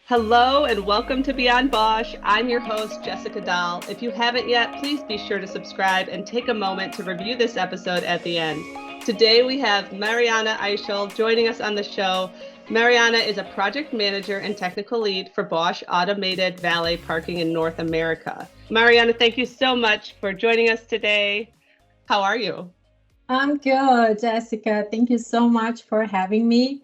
Hello and welcome to Beyond Bosch. I'm your host, Jessica Dahl. If you haven't yet, please be sure to subscribe and take a moment to review this episode at the end. Today we have Mariana Eichel joining us on the show. Mariana is a project manager and technical lead for Bosch Automated Valet Parking in North America. Mariana, thank you so much for joining us today. How are you? I'm good, Jessica. Thank you so much for having me.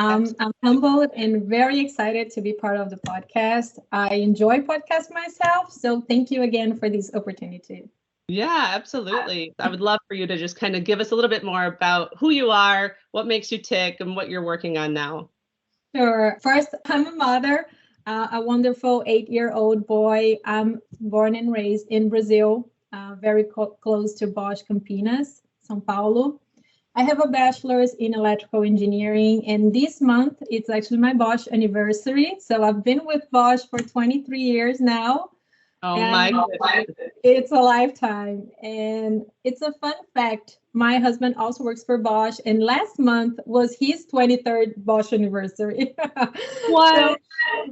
I'm humbled and very excited to be part of the podcast. I enjoy podcasts myself, so thank you again for this opportunity. Yeah, absolutely. I would love for you to just kind of give us a little bit more about who you are, what makes you tick, and what you're working on now. Sure. First, I'm a mother, a wonderful 8-year-old boy. I'm born and raised in Brazil, very close to Bosch, Campinas, São Paulo. I have a bachelor's in electrical engineering, and this month it's actually my Bosch anniversary. So I've been with Bosch for 23 years now. Oh my And goodness. it's a lifetime. And it's a fun fact. My husband also works for Bosch, and last month was his 23rd Bosch anniversary. So What?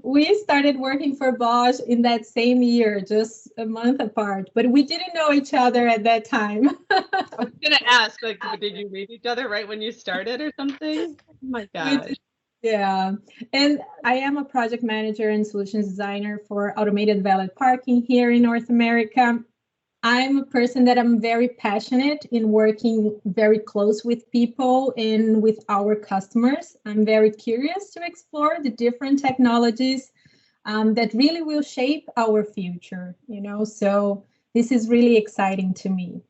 we started working for Bosch in that same year, just a month apart, but we didn't know each other at that time. I was gonna ask, like, did you meet each other right when you started or something? Oh my gosh. Yeah, and I am a project manager and solutions designer for Automated Valet Parking here in North America. I'm a person that I'm very passionate in working very close with people and with our customers. I'm very curious to explore the different technologies that really will shape our future. So this is really exciting to me.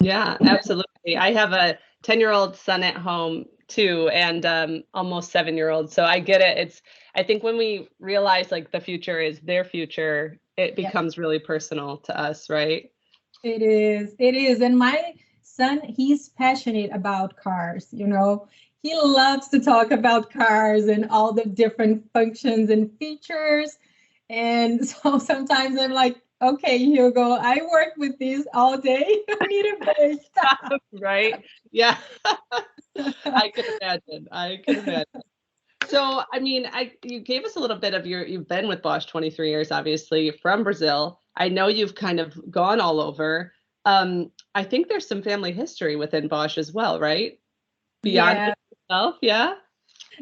Yeah, absolutely. I have a 10-year-old son at home too, and almost 7-year-old. So I get it. I think when we realize like the future is their future, it Yeah. becomes really personal to us, right? It is. It is. And my son, he's passionate about cars. He loves to talk about cars and all the different functions and features. And so sometimes I'm like, okay, Hugo, I work with these all day. I need a break. Right? Yeah, I can imagine. I can imagine. So, I mean, you gave us a little bit of you've been with Bosch 23 years, obviously, from Brazil. I know you've kind of gone all over. I think there's some family history within Bosch as well, right? Beyond Yeah, itself, yeah.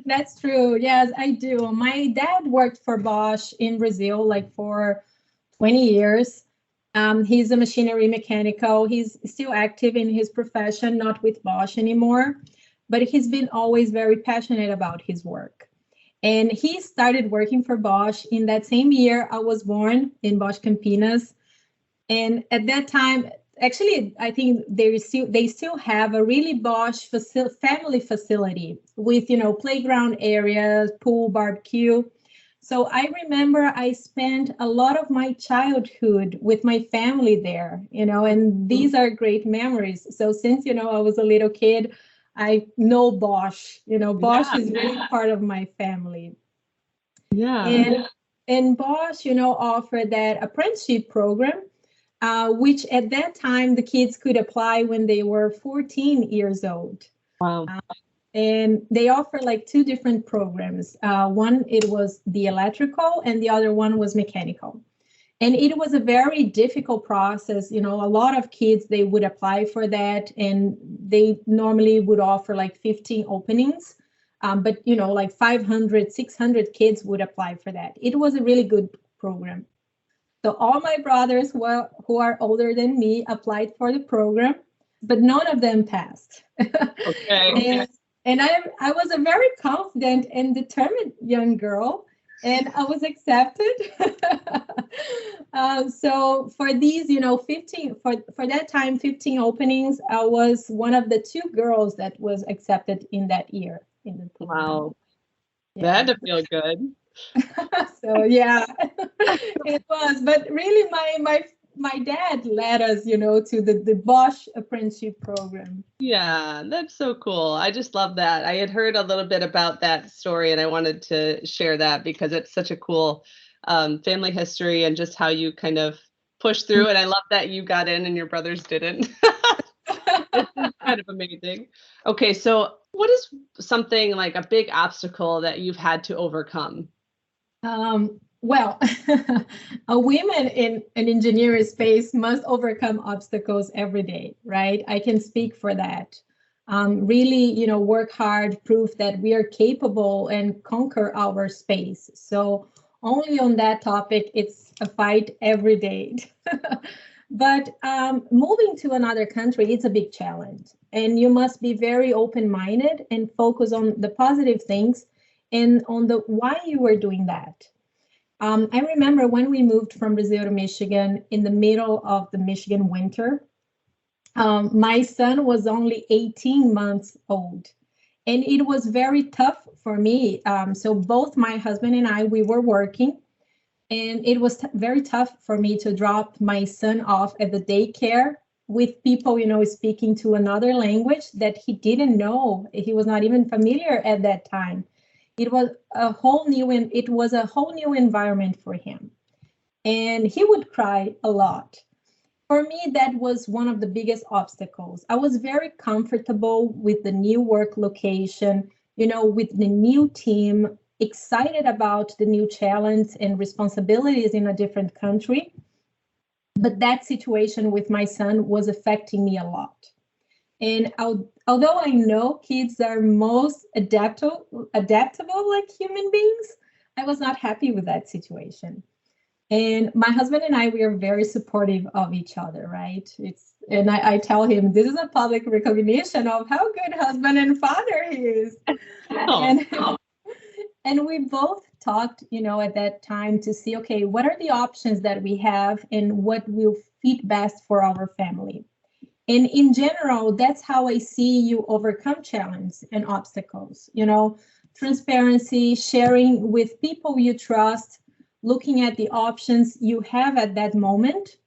that's true. Yes, I do. My dad worked for Bosch in Brazil like for 20 years. He's a machinery mechanical. He's still active in his profession, not with Bosch anymore, but he's been always very passionate about his work. And he started working for Bosch in that same year I was born in Bosch Campinas. And at that time, actually, I think they still have a really Bosch family facility with playground areas, pool, barbecue. So I remember I spent a lot of my childhood with my family there, and these are great memories. So since I was a little kid, I know Bosch. Bosch Yeah, is really part of my family. yeah. And Bosch, offered that apprenticeship program, which at that time the kids could apply when they were 14 years old. Wow. And they offer like two different programs. One, it was the electrical, and the other one was mechanical. And it was a very difficult process. A lot of kids, they would apply for that, and they normally would offer like 15 openings. But like 500, 600 kids would apply for that. It was a really good program. So all my brothers who are older than me applied for the program, but none of them passed. Okay. And I was a very confident and determined young girl, and I was accepted. So for these, 15 for that time, 15 openings, I was one of the two girls that was accepted in that year in the program. Wow. Yeah. That had to feel good. So yeah, it was. But really, my dad led us, to the Bosch apprenticeship program. Yeah, that's so cool. I just love that. I had heard a little bit about that story and I wanted to share that because it's such a cool family history and just how you kind of push through. And I love that you got in and your brothers didn't. It's just kind of amazing. Okay, so what is something like a big obstacle that you've had to overcome? Well, a woman in an engineering space must overcome obstacles every day, right? I can speak for that. Really, work hard, prove that we are capable and conquer our space. So only on that topic, it's a fight every day. But moving to another country, it's a big challenge. And you must be very open-minded and focus on the positive things and on the why you were doing that. I remember when we moved from Brazil to Michigan in the middle of the Michigan winter. My son was only 18 months old, and it was very tough for me. So both my husband and I, we were working, and it was very tough for me to drop my son off at the daycare with people, speaking to another language that he didn't know. He was not even familiar at that time. It was a whole new environment for him, and he would cry a lot. For me, that was one of the biggest obstacles. I was very comfortable with the new work location, with the new team, excited about the new challenge and responsibilities in a different country. But that situation with my son was affecting me a lot. And although I know kids are most adaptable like human beings, I was not happy with that situation. And my husband and I, we are very supportive of each other, right? And I tell him this is a public recognition of how good husband and father he is. And, and we both talked, at that time to see, okay, what are the options that we have and what will fit best for our family? And in general, that's how I see you overcome challenges and obstacles, transparency, sharing with people you trust, looking at the options you have at that moment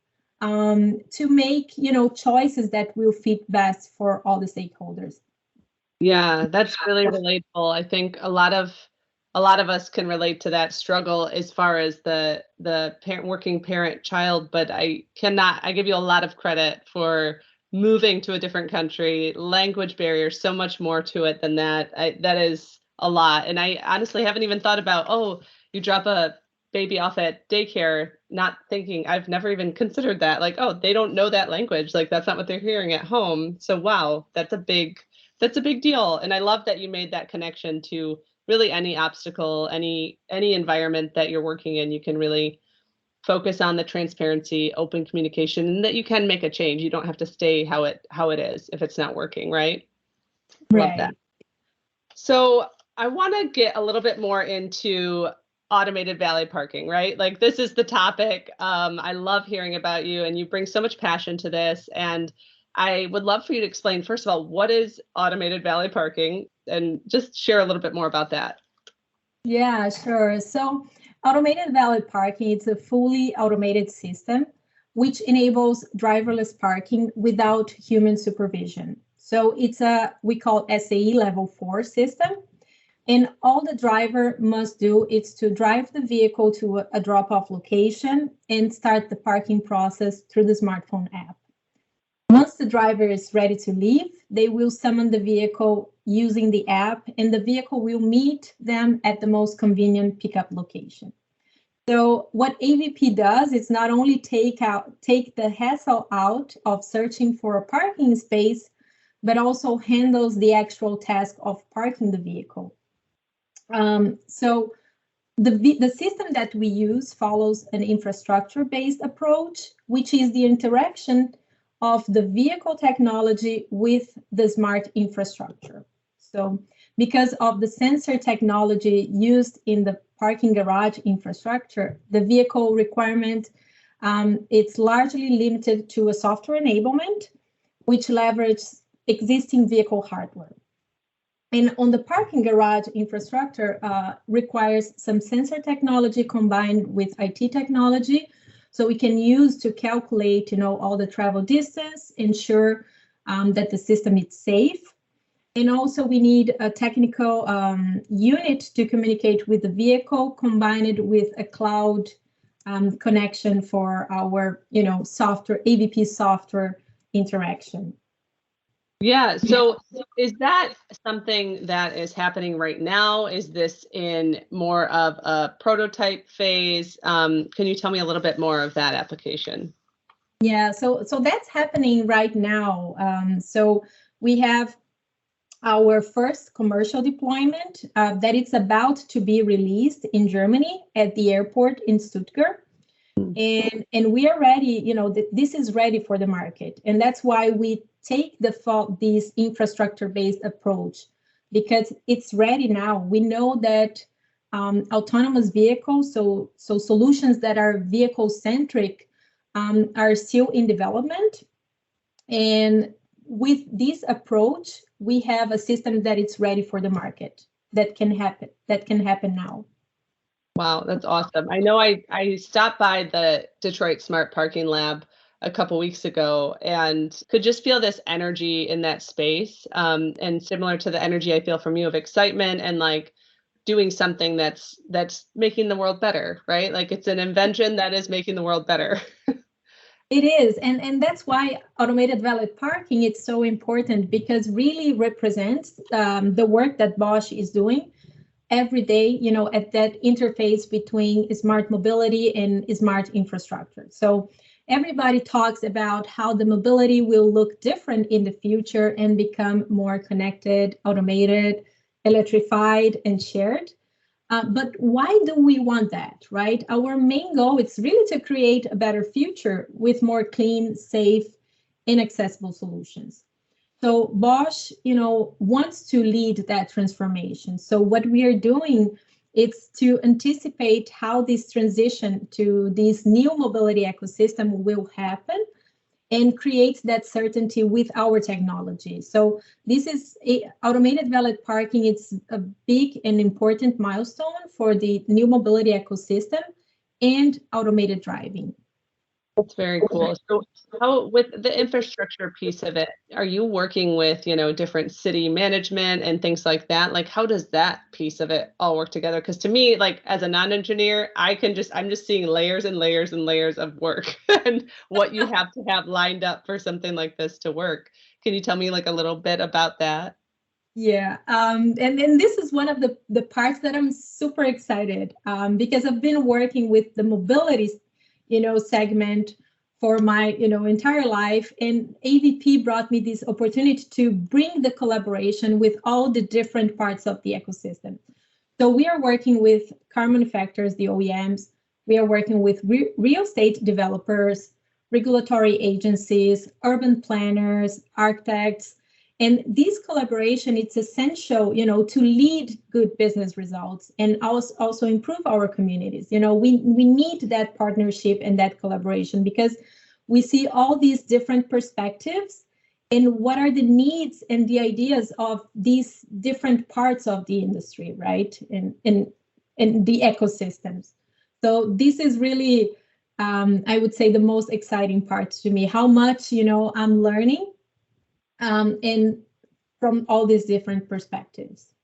to make, choices that will fit best for all the stakeholders. Yeah, that's really relatable. I think a lot of us can relate to that struggle as far as the working parent child, but I give you a lot of credit for moving to a different country, language barriers, so much more to it than that. That is a lot. And I honestly haven't even thought about, oh, you drop a baby off at daycare, not thinking, I've never even considered that. Like, oh, they don't know that language. Like, that's not what they're hearing at home. So, wow, that's a big deal. And I love that you made that connection to really any obstacle, any environment that you're working in. You can really focus on the transparency, open communication, and that you can make a change. You don't have to stay how it is if it's not working, right? Right. Love that. So I want to get a little bit more into automated valet parking, right? Like, this is the topic. I love hearing about you, and you bring so much passion to this. And I would love for you to explain, first of all, what is automated valet parking, and just share a little bit more about that. Yeah, sure. So automated valet parking, it's a fully automated system which enables driverless parking without human supervision. So it's we call SAE level 4 system. And all the driver must do is to drive the vehicle to a drop-off location and start the parking process through the smartphone app. Once the driver is ready to leave, they will summon the vehicle using the app, and the vehicle will meet them at the most convenient pickup location. So what AVP does is not only take the hassle out of searching for a parking space, but also handles the actual task of parking the vehicle. So the system that we use follows an infrastructure-based approach, which is the interaction of the vehicle technology with the smart infrastructure. So because of the sensor technology used in the parking garage infrastructure, the vehicle requirement, it's largely limited to a software enablement, which leverages existing vehicle hardware. And on the parking garage infrastructure requires some sensor technology combined with IT technology. So we can use to calculate, all the travel distance, ensure that the system is safe. And also we need a technical unit to communicate with the vehicle, combined with a cloud connection for our, software, AVP software interaction. Yeah. So is that something that is happening right now? Is this in more of a prototype phase? Can you tell me a little bit more of that application? Yeah, so that's happening right now. So we have our first commercial deployment that it's about to be released in Germany at the airport in Stuttgart. And we are ready, this is ready for the market. And that's why we take this infrastructure-based approach, because it's ready now. We know that autonomous vehicles, so solutions that are vehicle-centric, are still in development. And with this approach, we have a system that it's ready for the market that can happen now. Wow, that's awesome. I know I stopped by the Detroit Smart Parking Lab a couple weeks ago and could just feel this energy in that space. And similar to the energy I feel from you of excitement and like doing something that's making the world better, right? Like it's an invention that is making the world better. It is, and that's why automated valet parking is so important, because really represents the work that Bosch is doing every day, at that interface between smart mobility and smart infrastructure. So everybody talks about how the mobility will look different in the future and become more connected, automated, electrified, and shared. But why do we want that, right? Our main goal is really to create a better future with more clean, safe, and accessible solutions. So Bosch, wants to lead that transformation. So what we are doing is to anticipate how this transition to this new mobility ecosystem will happen and create that certainty with our technology. So this is automated valet parking. It's a big and important milestone for the new mobility ecosystem and automated driving. That's very cool. So how with the infrastructure piece of it, are you working with, different city management and things like that? Like how does that piece of it all work together? Because to me, like as a non-engineer, I'm just seeing layers and layers and layers of work and what you have to have lined up for something like this to work. Can you tell me like a little bit about that? Yeah, and this is one of the parts that I'm super excited, because I've been working with the mobility, segment for my, entire life. And AVP brought me this opportunity to bring the collaboration with all the different parts of the ecosystem. So we are working with car manufacturers, the OEMs. We are working with real estate developers, regulatory agencies, urban planners, architects. And this collaboration, it's essential, to lead good business results and also improve our communities. We need that partnership and that collaboration, because we see all these different perspectives and what are the needs and the ideas of these different parts of the industry, right? And the ecosystems. So this is really, I would say, the most exciting part to me, how much, I'm learning, and from all these different perspectives.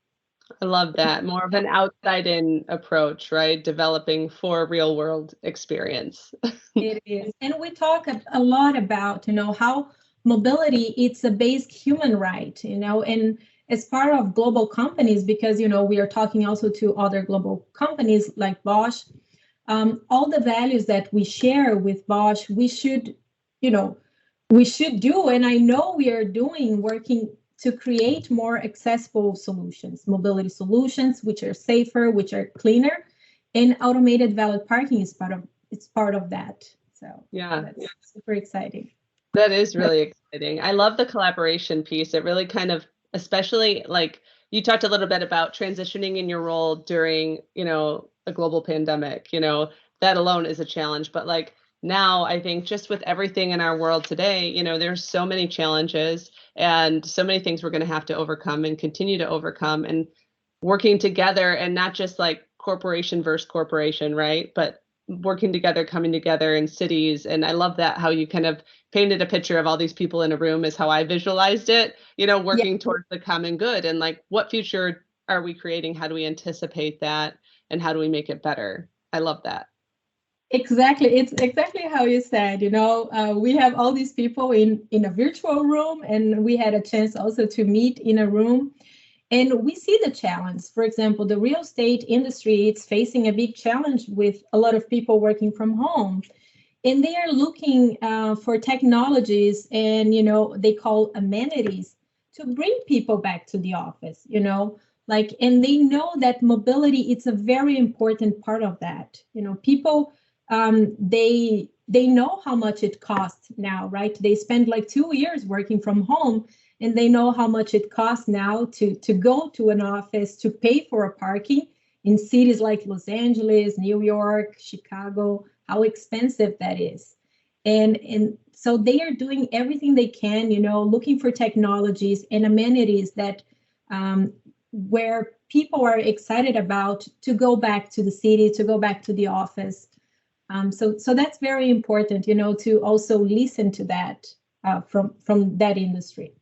I love that. More of an outside in approach, right? Developing for real world experience. It is. And we talk a lot about, how mobility, it's a basic human right, and as part of global companies, because, we are talking also to other global companies like Bosch, all the values that we share with Bosch, you know, we should do, and I know we are doing, working to create more accessible solutions, mobility solutions, which are safer, which are cleaner, and automated valet parking is part of that. So Yeah. that's super exciting. That is really exciting. I love the collaboration piece. It really kind of, especially like you talked a little bit about transitioning in your role during, a global pandemic, that alone is a challenge. But like now, I think just with everything in our world today, there's so many challenges and so many things we're going to have to overcome and continue to overcome and working together and not just like corporation versus corporation, right? But working together, coming together in cities. And I love that how you kind of painted a picture of all these people in a room is how I visualized it, working towards the common good and like what future are we creating? How do we anticipate that? And how do we make it better? I love that. Exactly. It's exactly how you said, we have all these people in a virtual room, and we had a chance also to meet in a room. And we see the challenge. For example, the real estate industry, it's facing a big challenge with a lot of people working from home. And they are looking for technologies and, they call amenities to bring people back to the office, and they know that mobility, it's a very important part of that. People, they know how much it costs now, right? They spend like 2 years working from home, and they know how much it costs now to go to an office, to pay for a parking in cities like Los Angeles, New York, Chicago, how expensive that is. And so they are doing everything they can, looking for technologies and amenities that where people are excited about to go back to the city, to go back to the office. So that's very important, to also listen to that from that industry.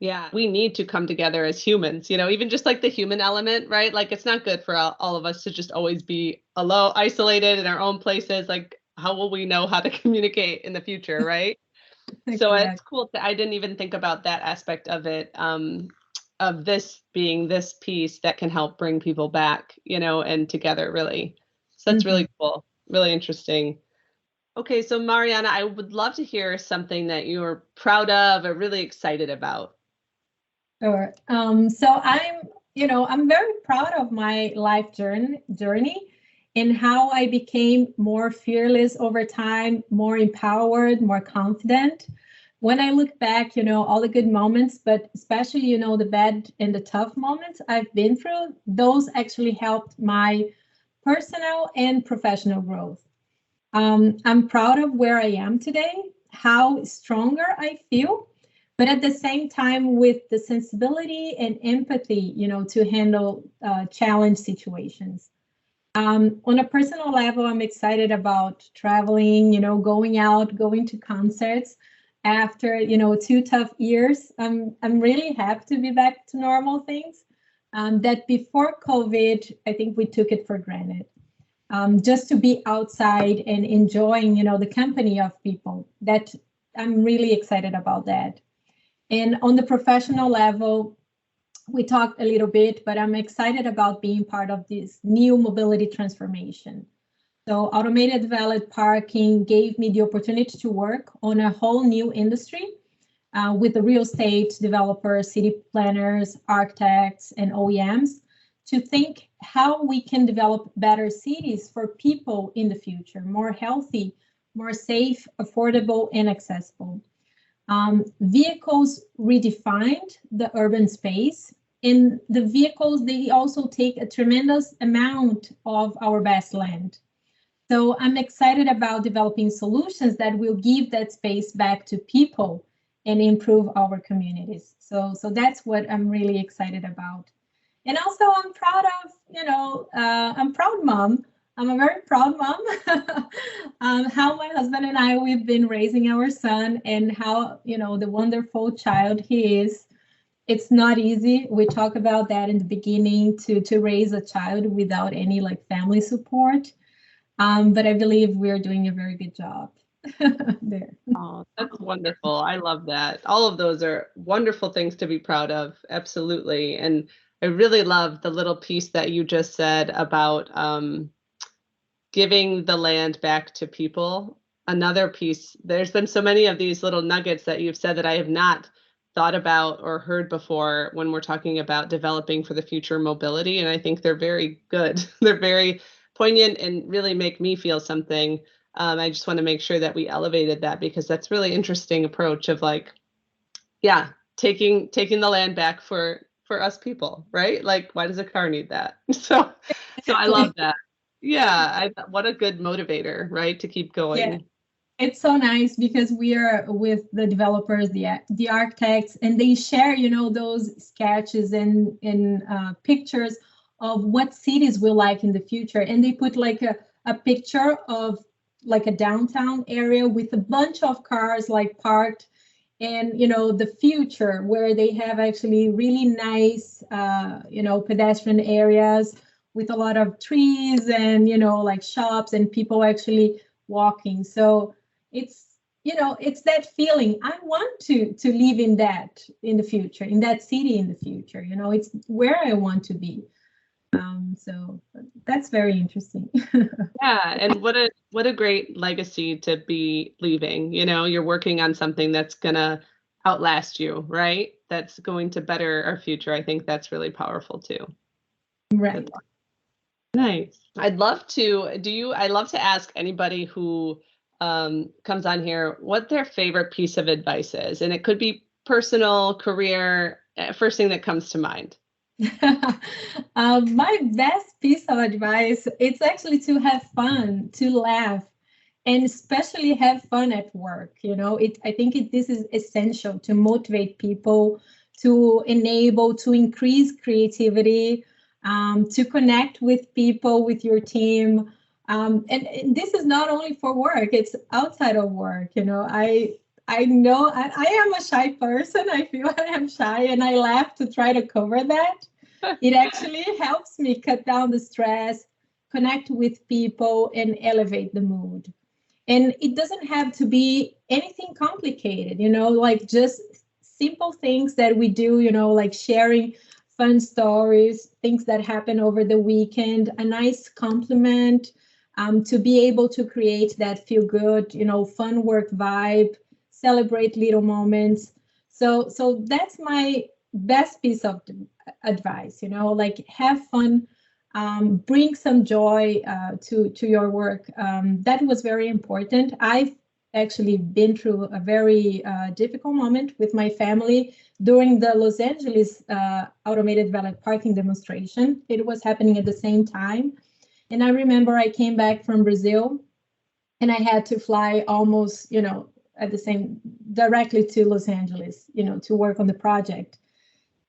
Yeah, we need to come together as humans, even just like the human element, right? Like it's not good for all of us to just always be alone, isolated in our own places. Like how will we know how to communicate in the future, right? So it's cool I didn't even think about that aspect of it, of this being this piece that can help bring people back, and together really. So that's really cool, really interesting. Okay, so Mariana, I would love to hear something that you're proud of or really excited about. Sure. So I'm very proud of my life journey and how I became more fearless over time, more empowered, more confident. When I look back, all the good moments, but especially, the bad and the tough moments I've been through, those actually helped my personal and professional growth. I'm proud of where I am today, how stronger I feel, but at the same time with the sensibility and empathy, to handle challenge situations. On a personal level, I'm excited about traveling, going out, going to concerts. After 2 tough years, I'm really happy to be back to normal things. That before COVID, I think we took it for granted. Just to be outside and enjoying, the company of people. That I'm really excited about that. And on the professional level, we talked a little bit, but I'm excited about being part of this new mobility transformation. So automated valet parking gave me the opportunity to work on a whole new industry with the real estate developers, city planners, architects, and OEMs to think how we can develop better cities for people in the future, more healthy, more safe, affordable, and accessible. Vehicles redefined the urban space, and the vehicles, they also take a tremendous amount of our best land. So I'm excited about developing solutions that will give that space back to people and improve our communities. So that's what I'm really excited about. And also I'm proud of, I'm proud mom. I'm a very proud mom. How my husband and I, we've been raising our son, and how, the wonderful child he is. It's not easy. We talk about that in the beginning, to raise a child without any family support. But I believe we're doing a very good job there. Oh, that's wonderful. I love that. All of those are wonderful things to be proud of. Absolutely. And I really love the little piece that you just said about giving the land back to people. Another piece, there's been so many of these little nuggets that you've said that I have not thought about or heard before when we're talking about developing for the future mobility. And I think they're very good. They're very poignant and really make me feel something. I just want to make sure that we elevated that, because that's really interesting approach of taking the land back for us people, right? Like, why does a car need that? So I love that. Yeah, what a good motivator, right? To keep going. Yeah. It's so nice because we are with the developers, the architects, and they share, those sketches and pictures of what cities will like in the future. And they put a picture of a downtown area with a bunch of cars parked, and the future where they have actually really nice pedestrian areas with a lot of trees and, like shops and people actually walking. So it's, it's that feeling. I want to live in that in the future, in that city in the future. It's where I want to be. So that's very interesting. Yeah, and what a great legacy to be leaving. You're working on something that's gonna outlast you, right? That's going to better our future. I think that's really powerful too. Right. Nice. I love to ask anybody who comes on here what their favorite piece of advice is. And it could be personal, career, first thing that comes to mind. My best piece of advice, it's actually to have fun, to laugh, and especially have fun at work. I think this is essential to motivate people, to enable, to increase creativity, to connect with people, with your team. And this is not only for work, it's outside of work. I know I am a shy person. I feel I am shy and I laugh to try to cover that. It actually helps me cut down the stress, connect with people, and elevate the mood. And it doesn't have to be anything complicated, like just simple things that we do, like sharing fun stories, things that happen over the weekend, a nice compliment, to be able to create that feel good, fun work vibe, celebrate little moments. So that's my best piece of advice, like have fun, bring some joy to your work. That was very important. I've actually been through a very difficult moment with my family during the Los Angeles Automated Valet Parking demonstration. It was happening at the same time. And I remember I came back from Brazil and I had to fly almost, at the same, directly to Los Angeles, to work on the project.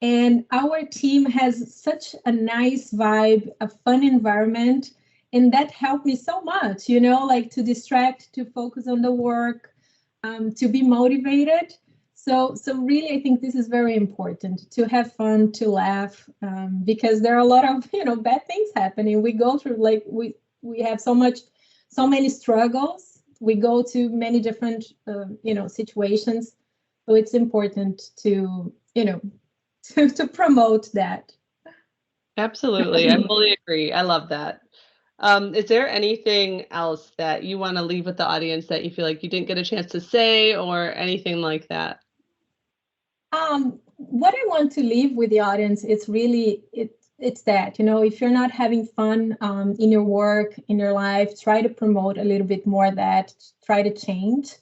And our team has such a nice vibe, a fun environment. And that helped me so much, like to distract, to focus on the work, to be motivated. So really, I think this is very important, to have fun, to laugh, because there are a lot of, bad things happening. We go through, like, we have so many struggles. We go to many different, situations. So it's important to, to promote that. Absolutely. I fully agree. I love that. Is there anything else that you want to leave with the audience that you feel like you didn't get a chance to say or anything like that? What I want to leave with the audience, it's really, it's that, if you're not having fun in your work, in your life, try to promote a little bit more of that, try to change.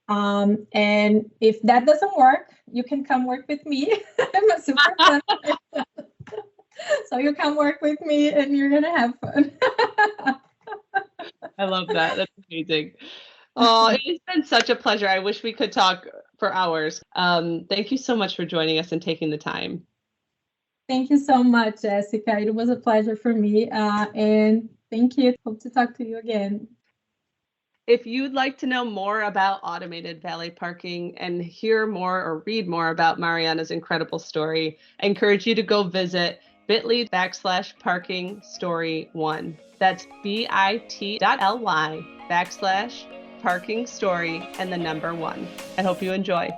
And if that doesn't work, you can come work with me. I'm a super fun person. So you come work with me and you're going to have fun. I love that. That's amazing. Oh, it's been such a pleasure. I wish we could talk for hours. Thank you so much for joining us and taking the time. Thank you so much, Jessica. It was a pleasure for me. And thank you. Hope to talk to you again. If you'd like to know more about automated valet parking and hear more or read more about Mariana's incredible story, I encourage you to go visit bit.ly/parking story 1. That's bit.ly/parking story and the number 1. I hope you enjoy.